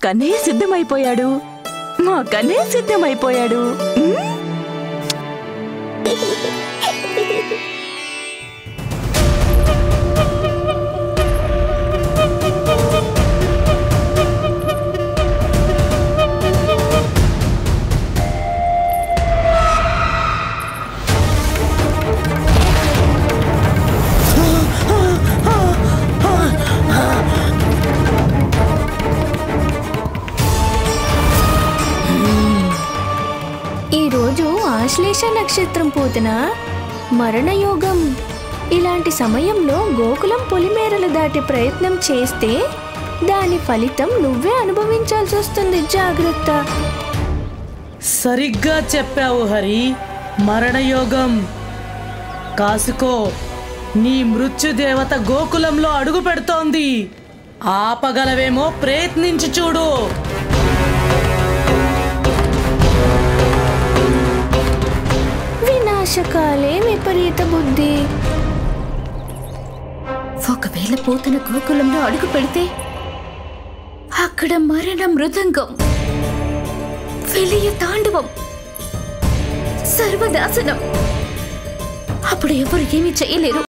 కన్నయ్య సిద్ధమైపోయాడు. మా కన్నయ్య సిద్ధమైపోయాడు. ఈరోజు ఆశ్లేష నక్షత్రం పూతన మరణయోగం. ఇలాంటి సమయంలో గోకులం పొలిమేరలు దాటి ప్రయత్నం చేస్తే దాని ఫలితం నువ్వే అనుభవించాల్సి వస్తుంది. జాగ్రత్త. సరిగ్గా చెప్పావు హరి. మరణయోగం. కాసుకో, నీ మృత్యుదేవత గోకులంలో అడుగు పెడుతోంది. ఆపగలవేమో ప్రయత్నించి చూడు. వినాశకాలే విపరీత బుద్ధి. ఒకవేళ పూతన గోకులంలో అడుగు పెడితే అక్కడ మరణ మృదంగం, విలయ తాండవం, సర్వనాశనం. అప్పుడు ఎవరు ఏమీ చేయలేరు.